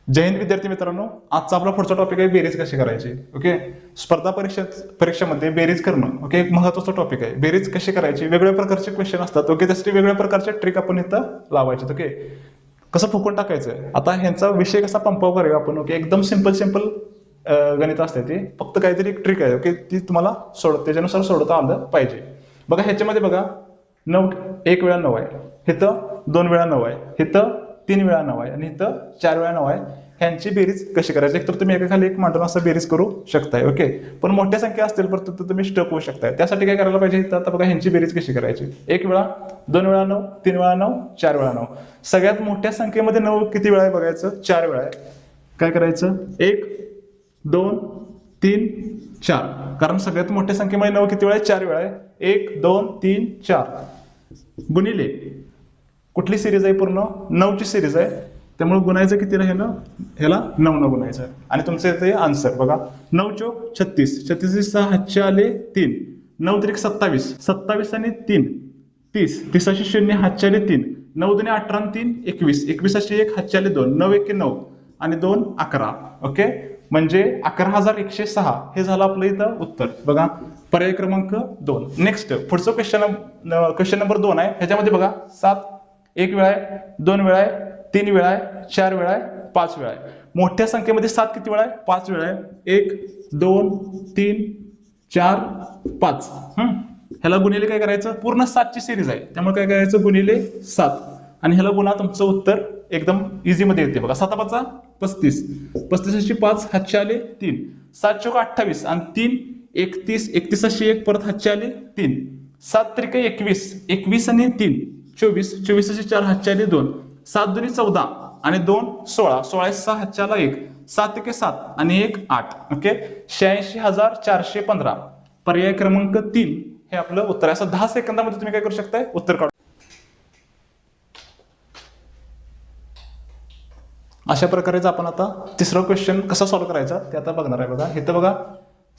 जय हिंद विद्यार्थी मित्रांनो, आजचा आपला पुढचा टॉपिक आहे बेरीज कशी करायची. ओके, स्पर्धा परीक्षेमध्ये बेरीज करणं ओके एक महत्त्वाचा टॉपिक आहे. बेरीज कशी करायची, वेगवेगळ्या प्रकारचे क्वेश्चन असतात. ओके, त्यासाठी वेगवेगळ्या प्रकारच्या ट्रिक आपण इथं लावायचे. ओके, कसं फुकून टाकायचं, आता ह्यांचा विषय कसा पंपाव करूया आपण. ओके, एकदम सिंपल गणित असते ती, फक्त काहीतरी एक ट्रिक आहे. ओके, ती तुम्हाला त्याच्यानुसार सोडवता आलं पाहिजे. बघा ह्याच्यामध्ये बघा 9 एक वेळा 9 आहे, इथं 2 वेळा 9 आहे, इथं 3 वेळा 9 आहे आणि इथं 4 वेळा 9 आहे. ह्यांची बेरीज कशी करायची, एक तर तुम्ही एकाखाली एक मांडून असं बेरीज करू शकताय. ओके, पण मोठ्या संख्या असतील परंतु तुम्ही स्टक होऊ शकताय. त्यासाठी काय करायला पाहिजे, इथं आता बघा ह्यांची बेरीज कशी करायची. 1 वेळा 2 वेळा 9 3 वेळा 9 4 वेळा 9. सगळ्यात मोठ्या संख्येमध्ये 9 किती वेळा आहे बघायचं, 4 वेळा आहे. काय करायचं, 1 2 3 4, कारण सगळ्यात मोठ्या संख्येमध्ये 9 किती वेळा आहे, 4 वेळा आहे. 1 2 3 4 गुणिले कुठली सिरीज आहे, पूर्ण 9 ची सिरीज आहे, त्यामुळे गुणायचं किती राहिलं, ह्याला 9 न गुणायचं आणि तुमचं येते आन्सर. बघा 9 चोक 36, 36 6 हातचे आले 3, 9 त्रिक 27, 27 आणि 3 30, 30 0 हातचे आले 3, 9 दुने 18 आणि 3 21, 21 1 हातचे आले 2, 9 1 9 आणि 2 11. ओके, म्हणजे 11,106 हे झालं आपलं इथं उत्तर. बघा पर्याय क्रमांक 2. नेक्स्ट पुढचं क्वेश्चन नंबर 2 आहे. ह्याच्यामध्ये बघा 7 1 वेळा आहे, 2 वेळा आहे, 3 वेळा आहे, 4 वेळा आहे, 5 वेळा आहे. मोठ्या संख्येमध्ये 7 किती वेळा आहे, 5 वेळा आहे. 1 2 3 4 5. ह्याला गुणिले काय करायचं, पूर्ण 7 ची सिरीज आहे त्यामुळे काय करायचं, गुणिले 7 आणि ह्याला गुणा, तुमचं उत्तर एकदम इझी मध्ये येते. बघा 7 5 35, 35 5 हातचे आले 3, 7 चोक 28 आणि 3 31, 31 1 परत हातचे आले 3, 7 त्रिक 21, 21 आणि 3 24, 24 4 हातचे आले 2, 7 दुनी 14 आणि 2 16, 16 6 हातचे आला 1, 7 1 7 आणि 1 8. ओके, 86,415 पर्याय क्रमांक 3 हे आपलं उत्तर आहे. असं 10 सेकंदामध्ये तुम्ही काय करू शकताय, उत्तर काढू. अशा प्रकारेच आपण आता तिसरा क्वेश्चन कसा सॉल्व्ह करायचा ते आता बघणार आहे. बघा इथं बघा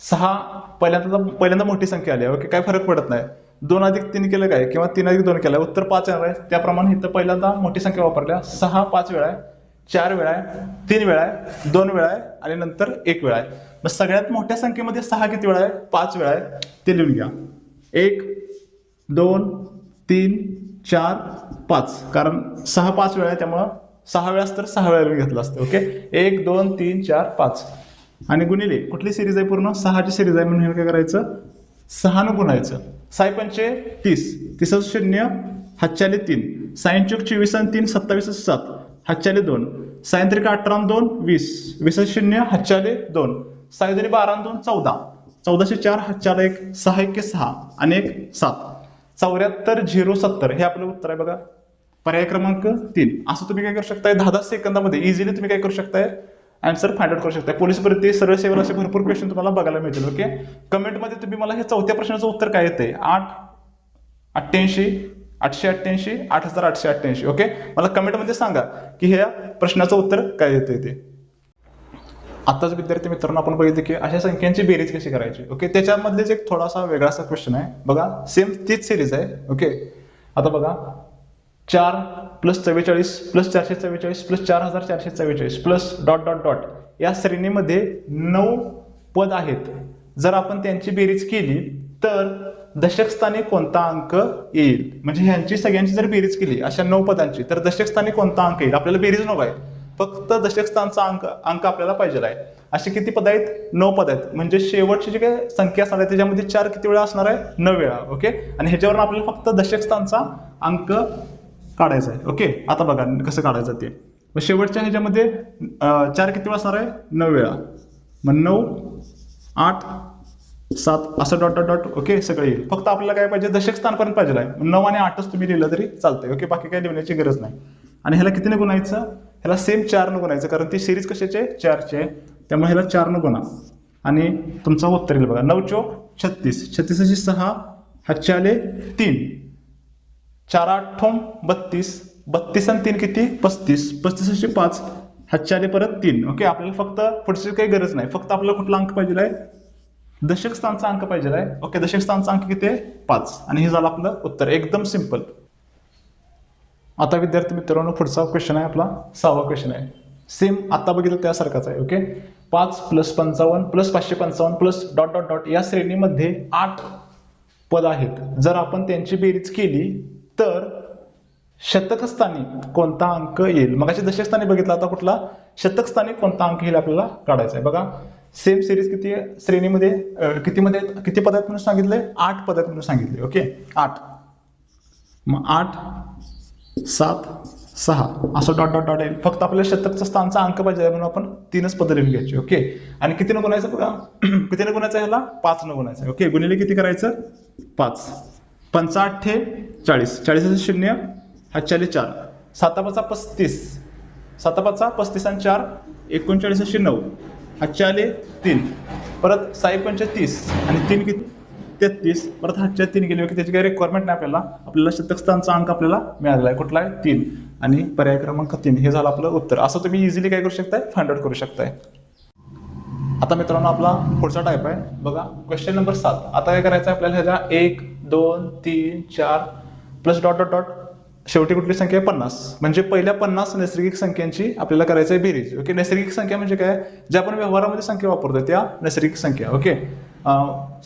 6 पहिल्यांदा मोठी संख्या आली आहे. ओके, काय फरक पडत नाही, 2 अधिक 3 केलं काय किंवा 3 अधिक 2 केलं, उत्तर 5 येणार आहे. त्याप्रमाणे इथं पहिल्यांदा मोठी संख्या वापरल्या. 6 5 वेळा आहे, 4 वेळा आहे, 3 वेळा आहे, 2 वेळा आहे आणि नंतर 1 वेळा आहे. मग सगळ्यात मोठ्या संख्येमध्ये 6 किती वेळा आहे, 5 वेळा आहे, ते लिहून घ्या. 1 2 3 4 5, कारण 6 5 वेळा आहे त्यामुळं 6 वेळा तर 6 वेळा घेतलं असतं. ओके, 1 2 3 4 5 आणि गुणिले कुठली सिरीज आहे, पूर्ण 6 ची सिरीज आहे म्हणून हे काय करायचं, 6 न गुणायचं. 6 पंचे 30, 30 0 हातचे आले 3, 6 चोक 24 आणि 3 27 7 हातचे आले 2, 6 त्रिक 18 आणि 2 20, 20 0 हातचे आले 2, 6 दुनी 12 आणि 2 14, 14 4 हातचे आला 1, 6 1 6 आणि 1 7, 74,070 हे आपलं उत्तर आहे. बघा पर्याय क्रमांक 3. असं तुम्ही काय करू शकताय, 10 सेकंदामध्ये इझिली तुम्ही काय करू शकताय, आन्सर फाइंड आउट करू शकता. पोलीस भरती, सरळ सेवा असे भरपूर क्वेश्चन तुम्हाला बघायला मिळतील. ओके, कमेंटमध्ये तुम्ही मला हे चौथ्या प्रश्नाचं उत्तर काय येते, 888 888 8888. ओके, मला कमेंटमध्ये सांगा की ह्या प्रश्नाचं उत्तर काय येते ते. आताच विद्यार्थी मित्रांनो आपण बघितलं की अशा संख्यांची बेरीज कशी करायची. ओके, त्याच्यामधलेच एक थोडासा वेगळासा क्वेश्चन आहे. बघा सेम तीच सिरीज आहे. ओके, आता बघा 4 + 44 + 444 + 4444 प्लस डॉट डॉट डॉट या श्रेणीमध्ये 9 पद आहेत. जर आपण त्यांची बेरीज केली तर दशक स्थानी कोणता अंक येईल, म्हणजे ह्यांची सगळ्यांची जर बेरीज केली अशा 9 पदांची तर दशक स्थानी कोणता अंक येईल. आपल्याला बेरीज नको आहे, फक्त दशक स्थानचा अंक आपल्याला पाहिजे आहे. असे किती पद आहेत, 9 पद आहेत. म्हणजे शेवटची जी काही संख्या असणार आहे त्याच्यामध्ये 4 किती वेळा असणार आहे, 9 वेळा. ओके, आणि ह्याच्यावर आपल्याला फक्त दशक स्थानचा अंक काढायचं आहे. ओके, आता बघा कसं काढायचं ते. मग शेवटच्या ह्याच्यामध्ये 4 किती वेळा असणार आहे, 9 वेळा. मग 9 8 7 असं डॉट डॉट डॉट. ओके, सगळं येईल. फक्त आपल्याला काय पाहिजे, दशक स्थानपर्यंत पाहिजे आहे. 9 आणि 8च तुम्ही लिहिलं तरी चालतंय. ओके, बाकी काय लिहिण्याची गरज नाही. आणि ह्याला कितीने गुणायचं, ह्याला सेम 4 न गुणायचं, कारण ती सिरीज कशाची आहे, 4 ची आहे. त्यामुळे ह्याला 4 न गुणा आणि तुमचा उत्तर येईल. बघा 9 चोक 36, 36 6 हातचे आले 3, 4 8 32, 32 आणि 3 किती 35, 35 5 हातचे आले परत 3. ओके, आपल्याला फक्त पुढची काही गरज नाही, फक्त आपल्याला कुठला अंक पाहिजे आहे, दशक स्थानचा अंक पाहिजे आहे. ओके, दशक स्थानचा अंक किती आहे, 5 आणि हे झालं आपलं उत्तर. एकदम सिंपल. आता विद्यार्थी मित्रांनो पुढचा क्वेश्चन आहे आपला 6वा क्वेश्चन आहे. सेम आता बघितलं त्यासारखाच आहे. Okay, 5 + 55 + 555 plus dot dot dot या श्रेणीमध्ये 8 पद आहेत. जर आपण त्यांची बेरीज केली तर शतक स्थानी कोणता अंक येईल. मगाशी दशक स्थानी बघितला, आता कुठला शतक स्थानी कोणता अंक येईल आपल्याला काढायचा आहे. बघा सेम सिरीज किती श्रेणीमध्ये किती पद आहेत म्हणून सांगितले, 8 पद आहेत म्हणून सांगितले. ओके 8, मग 8 7 6 असं डॉट डॉट डॉट येईल. फक्त आपल्याला शतकचा स्थानचा अंक पाहिजे म्हणून आपण 3च पद लिहून घ्यायचे. ओके, आणि कितीनं गुणायचं बघा, कितीनं गुणायचं ह्याला 5नं गुणायचं. ओके, गुणिले किती करायचं 5, 5 8 40, 40 0 हा 4, 7 5 35, 7 5 35 आणि 4 39 9 हा 3, परत 6 5 30 आणि 3 किती 33, परत हातच्या 3 गेले. की त्याची काही रिक्वायरमेंट नाही आपल्याला शतक स्थानचा अंक आपल्याला मिळालेला आहे. कुठला आहे 3 आणि पर्याय क्रमांक 3 हे झालं आपलं उत्तर. असं तुम्ही इझिली काय करू शकताय, फाइंड आउट करू शकताय. आता मित्रांनो आपला पुढचा टाईप आहे बघा, क्वेश्चन नंबर 7. आता काय करायचं आपल्याला ह्याच्या 1 2 3 4 प्लस डॉट डॉट डॉट शेवटी कुठली संख्या आहे 50, म्हणजे पहिल्या 50 नैसर्गिक संख्यांची आपल्याला करायचं आहे बेरीज. ओके, नैसर्गिक संख्या म्हणजे काय, ज्या आपण व्यवहारामध्ये संख्या वापरतो त्या नैसर्गिक संख्या. ओके,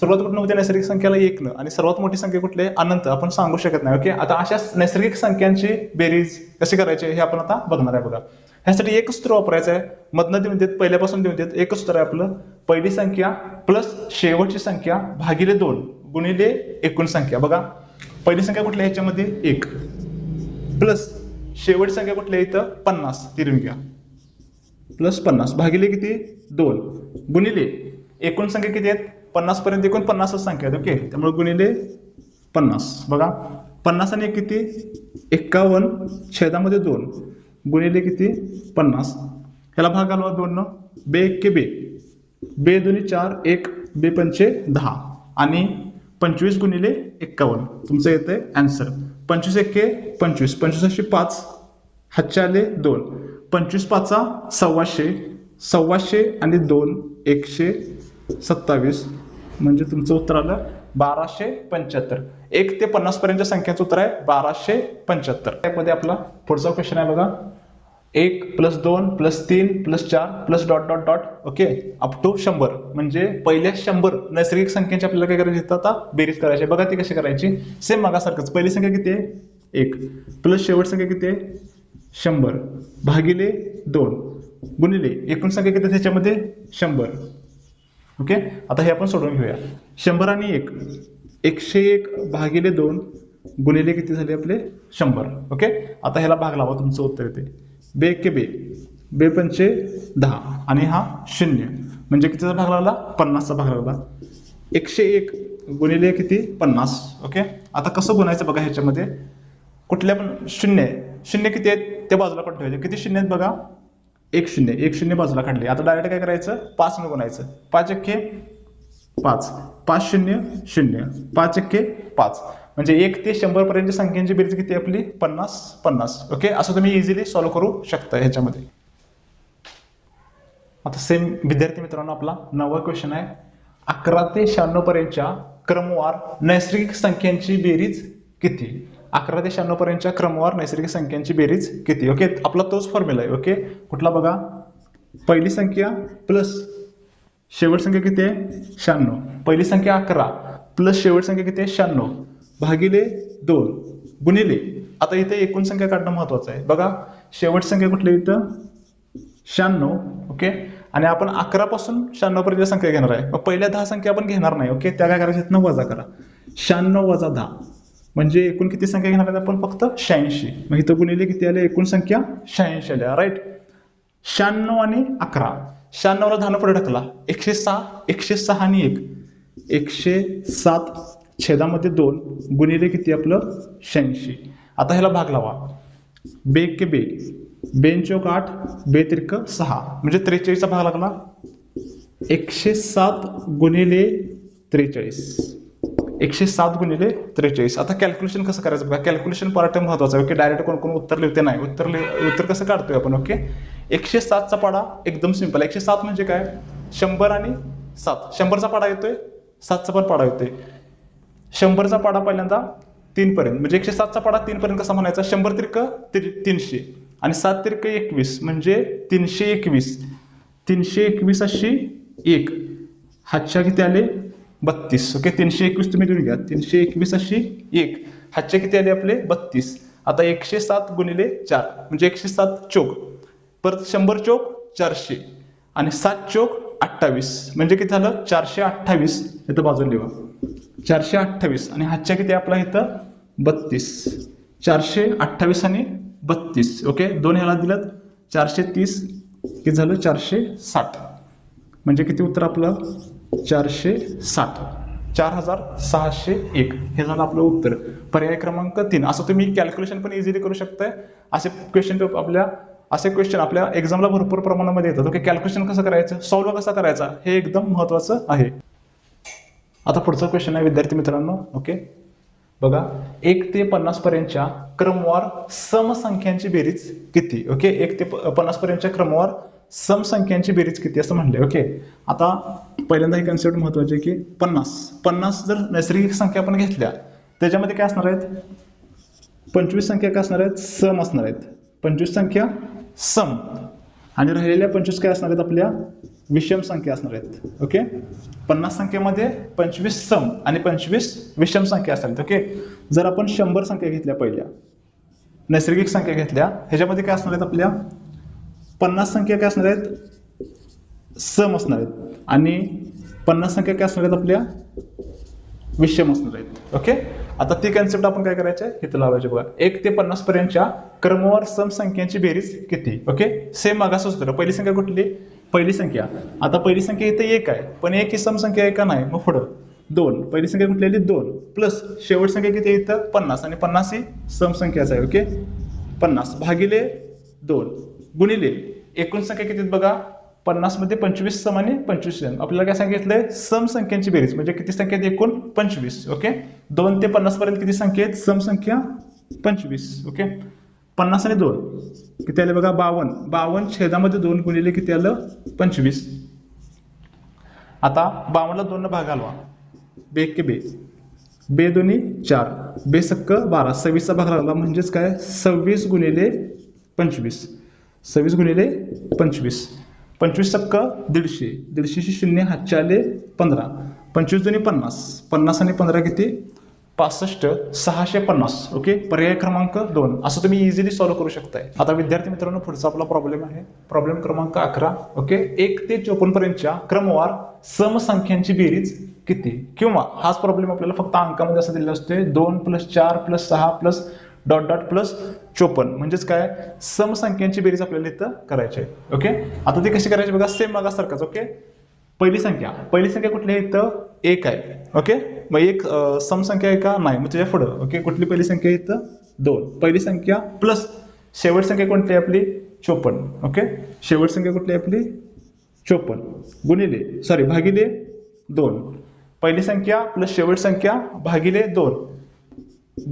सुरुवात कुठून होते नैसर्गिक संख्याला 1 आणि सर्वात मोठी संख्या कुठली आहे अनंत, आपण सांगू शकत नाही. ओके, आता अशा नैसर्गिक संख्यांची बेरीज कशी करायची हे आपण आता बघणार आहे. बघा ह्यासाठी एकच सूत्र वापरायचं आहे, मधनं देऊन देत पहिल्यापासून देऊन देत एकच सूत्र आहे आपलं, पहिली संख्या प्लस शेवटची संख्या भागिले 2 गुणिले एकूण संख्या. बघा पहिली संख्या कुठली आहे ह्याच्यामध्ये 1 प्लस शेवटची संख्या कुठली आहे इथं 50, तिरून घ्या प्लस 50 भागिले किती 2 गुणिले एकूण संख्या किती आहेत 50 पर्यंत एकूण 50च संख्या आहेत. ओके, त्यामुळे गुणिले 50. बघा 50 आणि 1 किती 51 छेदामध्ये 2 गुणिले किती 50, ह्याला भाग घालवा 2 न, बे 1 के बे, बे 2 4 1 बे 5 10 आणि 25 गुणिले 51 तुमचं येतंय आन्सर. 25 1 25, 25 5 हातच्या आले 2, 25 5 125, 125 आणि 2 127, म्हणजे तुमचं उत्तर आलं 1275. 1 ते 50 पर्यंतच्या संख्याचं उत्तर आहे 1275. त्यामध्ये आपला पुढचा क्वेश्चन आहे बघा, 1 + 2 + 3 + 4 + dot dot dot. Okay, up to 100, म्हणजे पहिल्या 100 नैसर्गिक संख्यांची आपल्याला काय करायची आता बेरीज करायची. बघा ती कशी करायची, सेम मागासारखंच. पहिली संख्या किती आहे 1 प्लस शेवट संख्या किती आहे 100 भागिले 2 गुणिले एकूण संख्या किती त्याच्यामध्ये 100. ओके, आता हे आपण सोडून घेऊया. 100 आणि 1 101 भागिले 2 गुणिले किती झाले आपले 100. ओके, आता ह्याला भाग लावा, तुमचं उत्तर येते बे 1 के बे, बे 5 10 आणि हा 0, म्हणजे कितीचा भाग लागला 50चा भाग लागला. 101 गुणिले किती 50. ओके, आता कसं गुणायचं बघा, ह्याच्यामध्ये कुठल्या पण 0 आहे, 0 किती आहेत त्या बाजूला पण ठेवायचे. किती 0 आहेत बघा 1 0 बाजूला काढले. आता डायरेक्ट काय करायचं 5 ने गुणायचं. 5 1 5, 5 0 0, 5 1 5, म्हणजे 1 ते 100 पर्यंत संख्यांची बेरीज किती आपली 50 50. ओके, असं तुम्ही इझिली सॉल्व्ह करू शकता ह्याच्यामध्ये. आता सेम विद्यार्थी मित्रांनो आपला 9वा क्वेश्चन आहे, 11 ते 96 पर्यंतच्या क्रमवार नैसर्गिक संख्यांची बेरीज किती. 11 ते 96 पर्यंतच्या क्रमवार नैसर्गिक संख्यांची बेरीज किती. ओके, आपला तोच फॉर्म्युला आहे. ओके, कुठला बघा, पहिली संख्या प्लस शेवट संख्या किती आहे 96, पहिली संख्या 11 प्लस शेवट संख्या किती आहे 96 भागिले 2 गुणिले, आता इथे एकूण संख्या काढणं महत्वाचं आहे. बघा शेवट संख्या कुठली इथं 96. ओके, आणि आपण 11 पासून 96 पर्यंत संख्या घेणार आहे. मग पहिल्या 10 संख्या आपण घेणार नाही. ओके, त्या काय करायच्या इथनं वजा करा, 96 वजा 10 म्हणजे एकूण किती संख्या घेणार आहेत आपण फक्त 86. मग इथं गुणिले किती आले एकूण संख्या 86 आल्या. राईट, 96 आणि 11, 96 ला 10 पुढे टाकला 106, 106 आणि 1 107 छेदामध्ये 2 गुणिले किती आपलं 86. आता ह्याला भाग लावा, बे 1 के बे, बे 4 8 बे 3 6, म्हणजे 43 चा भाग लागला 107 गुणिले 43, 107 गुणिले 43. आता कॅल्क्युलेशन कसं करायचं बघा, कॅल्क्युलेशन पार्ट महत्वाचा आहे. ओके, डायरेक्ट कोण कोण उत्तर लिहिते नाही, उत्तर कसं काढतोय आपण. ओके, 107 चा पाडा एकदम सिंपल. 107 म्हणजे काय 100 आणि 7, 100 चा पाडा येतोय 7 चा पण पाडा येतोय. 100 चा पाडा पहिल्यांदा 3 पर्यंत, म्हणजे 107 चा पाडा 3 पर्यंत कसा म्हणायचा 100 3 300 आणि 7 तिरक 21 म्हणजे 321. 321 अशी 1. हातच्या किती आले 32. ओके, 321 तुम्ही लिहून घ्या. 321 अशी 1. हातच्या किती आले आपले 32. आता 107 गुणिले 4 म्हणजे 107 चोक. परत 100 चोक 400 आणि 7 चोक 28 म्हणजे किती झालं 428. इथं बाजूला लिहा 428 आणि हातच्या किती आपला इथं 32. 428 आणि 32. ओके, दोन ह्याला दिलं 430 किती झालं 460 म्हणजे किती उत्तर आपलं 460. 4601 हे झालं आपलं उत्तर. पर्याय क्रमांक 3. असं तुम्ही कॅल्क्युलेशन पण इझिली करू शकताय. असे क्वेश्चन आपल्या एक्झामला भरपूर प्रमाणामध्ये येतात. ओके, कॅल्क्युलेशन कसं करायचं, सॉल्व्ह कसा करायचा हे एकदम महत्वाचं आहे. आता पुढचा क्वेश्चन आहे विद्यार्थी मित्रांनो. ओके बघा, 1 ते 50 पर्यंतच्या क्रमवार समसंख्यांची बेरीज किती. ओके, 1 ते 50 पर्यंतच्या क्रमवार समसंख्यांची बेरीज किती असं म्हणले. ओके, आता पहिल्यांदा ही कन्सेप्ट महत्वाची आहे की 50 जर नैसर्गिक संख्या आपण घेतल्या त्याच्यामध्ये काय असणार आहेत 25 संख्या काय असणार आहेत सम असणार आहेत. 25 संख्या सम आणि राहिलेल्या 25 काय असणार आहेत आपल्या विषम संख्या असणार आहेत. ओके, 50 संख्येमध्ये 25 सम आणि 25 विषम संख्या असणार आहेत. ओके, जर आपण 100 संख्या घेतल्या पहिल्या नैसर्गिक संख्या घेतल्या ह्याच्यामध्ये काय असणार आहेत आपल्या 50 संख्या काय असणार आहेत सम असणार आहेत आणि 50 संख्या काय असणार आहेत आपल्या विषम असणार आहेत. ओके, आता ती कन्सेप्ट आपण काय करायचं इथं लावायचे बघा. 1 ते 50 पर्यंतच्या क्रमवार सम संख्यांची बेरीज किती. ओके, सेम मागास होतं. पहिली संख्या कुठली पहिली संख्या. आता पहिली संख्या इथे 1 आहे पण 1 ही सम संख्या आहे का नाही. मग पुढं 2 पहिली संख्या कुठली आली 2 प्लस शेवट संख्या किती इथं 50 आणि 50 ही सम संख्याच आहे. ओके, 50 भागिले 2 गुणिले एकूण संख्या किती बघा 50 मध्ये 25 सम आणि 25 सम. आपल्याला काय सांगितलंय सम संख्यांची बेरीज म्हणजे किती संख्या आहेत एकूण 25. ओके, 2 ते 50 पर्यंत किती संख्या आहेत सम संख्या 25. ओके, 50 आणि 2 किती आले बघा 52. 52 छेदामध्ये 2 गुणिले किती आलं 25. आता 52 ला 2 ने भाग घालवा. बे के बे बे दोन्ही 4 बे सक्क 12 26 चा भाग लागला म्हणजेच काय 26 गुणिले 25. 26 गुणिले 25 25 सक्क 150 150 शून्य हातच्या आले 15 25 दोन्ही 50 50 आणि 15 किती 65 650. ओके, पर्याय क्रमांक 2 असं तुम्ही इझिली सॉल्व्ह करू शकताय. आता विद्यार्थी मित्रांनो पुढचा आपला प्रॉब्लेम आहे प्रॉब्लेम क्रमांक 11. ओके, 1 ते 54 पर्यंतच्या क्रमवार समसंख्यांची बेरीज किती. किंवा हाच प्रॉब्लेम आपल्याला फक्त अंकामध्ये असं दिलेला असते 2 + 4 + 6 + डॉट डॉट प्लस 54 म्हणजेच काय समसंख्यांची बेरीज आपल्याला इथं करायची आहे. ओके, आता ती कशी करायची बघा सेम मागासारखाच. ओके, पहिली संख्या कुठली आहे इथं 1 आहे. ओके, मग एक समसंख्या आहे का नाही मग त्याच्या पुढं. ओके, कुठली पहिली संख्या इथं 2 पहिली संख्या प्लस शेवट संख्या कोणती आहे आपली 54. ओके, शेवट संख्या कुठली आहे आपली 54 गुणिले भागिले 2 पहिली संख्या प्लस शेवट संख्या भागिले 2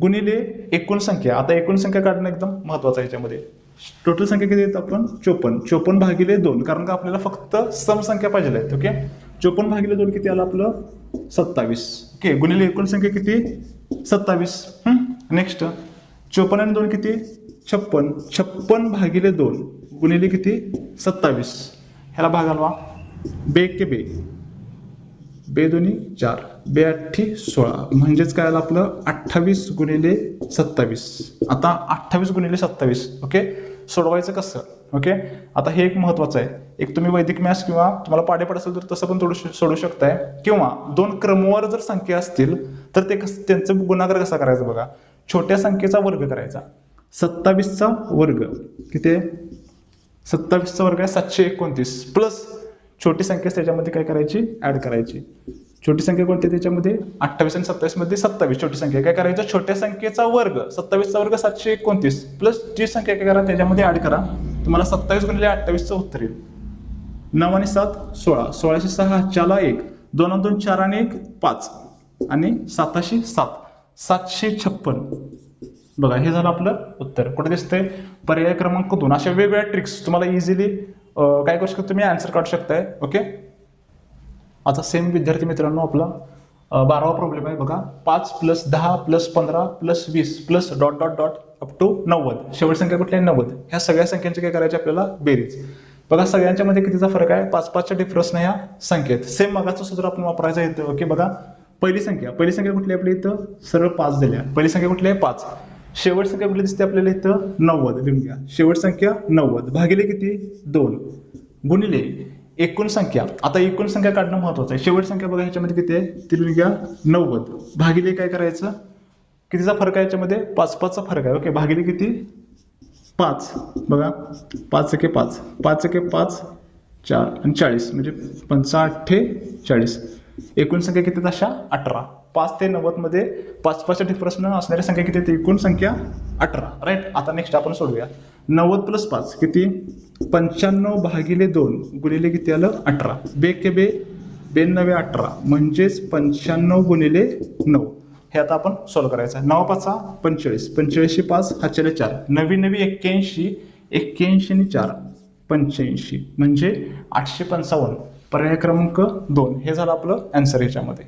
गुणिले एकूण संख्या. आता एकूण संख्या काढणं एकदम महत्वाचं आहे. याच्यामध्ये टोटल संख्या किती येत आपण 54 भागिले 2 कारण का आपल्याला फक्त सम संख्या पाहिजे आहेत. ओके, 54 भागिले 2 किती आलं आपलं 27. ओके, गुणिले एकूण संख्या किती 27. नेक्स्ट 54 आणि 2 किती 56 56 भागिले 2 गुणिले किती 27. ह्याला भाग घालवा. बे के बे बे दोन्ही 4 बे 8 16 म्हणजेच काय आलं आपलं 28 गुणिले 27. आता 28 गुणिले 27. ओके, सोडवायचं कसं. ओके, आता हे एक महत्वाचं आहे. एक तुम्ही वैदिक मॅथ्स किंवा तुम्हाला पाढेपाठ असेल तर तसं पण सोडू शकताय किंवा 2 क्रमवार जर संख्या असतील तर ते त्यांचं गुणाकार कसा करायचा बघा. छोट्या संख्येचा वर्ग करायचा. 27 चा वर्ग किती आहे 27 चा वर्ग आहे 729 प्लस छोटी संख्या त्याच्यामध्ये काय करायची ऍड करायची. छोटी संख्या कोणती त्याच्यामध्ये 28 आणि 27 मध्ये 27 छोटी संख्या काय करायचं छोट्या संख्येचा वर्ग 27 चा वर्ग 729 प्लस जी संख्या काय करा त्याच्यामध्ये ऍड करा. तुम्हाला 27 गुणिले 28 चं उत्तर येईल. 9 आणि 7 16 16 6 4 1 2 आणि 2 4 आणि 1 5 आणि 7 7 756. बघा हे झालं आपलं उत्तर. कुठे दिसतंय पर्याय क्रमांक 2. अशा वेगवेगळ्या ट्रिक्स तुम्हाला इझिली काय करू शकता तुम्ही आन्सर काढू शकताय. ओके, आता सेम विद्यार्थी मित्रांनो आपला 12वा प्रॉब्लेम आहे बघा. 5 + 10 + 15 + 20 + dot dot dot up to 90, शेवट संख्या कुठली आहे 90, ह्या सगळ्या संख्यांची काय करायची आपल्याला बेरीज. बघा सगळ्यांच्या मध्ये कितीचा फरक आहे, 5-5च्या डिफरन्स ह्या संख्येत. सेम मगाचं सूत्र आपण वापरायचं इथं. ओके बघा पहिली संख्या कुठली आपली इथं सरळ 5 दिल्या. पहिली संख्या कुठली आहे 5. शेवट संख्या कुठली दिसते आपल्याला इथं 90 लिहून घ्या. शेवट संख्या 90 भागिले किती 2 गुणिले एकूण संख्या. आता एकूण संख्या काढणं महत्वाचं आहे. शेवट संख्या बघा ह्याच्यामध्ये किती आहे ती लिहून घ्या 90 भागिले काय करायचं, कितीचा फरक आहे याच्यामध्ये 5-5चा फरक आहे. ओके भागिले किती 5. बघा 5 एके 5, 5 एके 5 4 आणि 40 म्हणजे 5-8-40. एकूण संख्या किती अशा 18. 5 ते 90 मध्ये 5-5च्या डिफरन्स न असणारी संख्या किती आहे, एकूण संख्या 18. राईट. आता नेक्स्ट आपण सोडूया. 90 प्लस 5 किती 95 भागिले 2 गुणिले किती आलं 18. बेके बे 92 18 म्हणजेच 95 गुणिले 9. हे आता आपण सॉल्व्ह करायचं आहे. 9-5 45, 45 5 हातच्याला 4, 9 81, 81 आणि 4 85 म्हणजे 855. पर्याय क्रमांक 2 हे झालं आपलं आन्सर ह्याच्यामध्ये.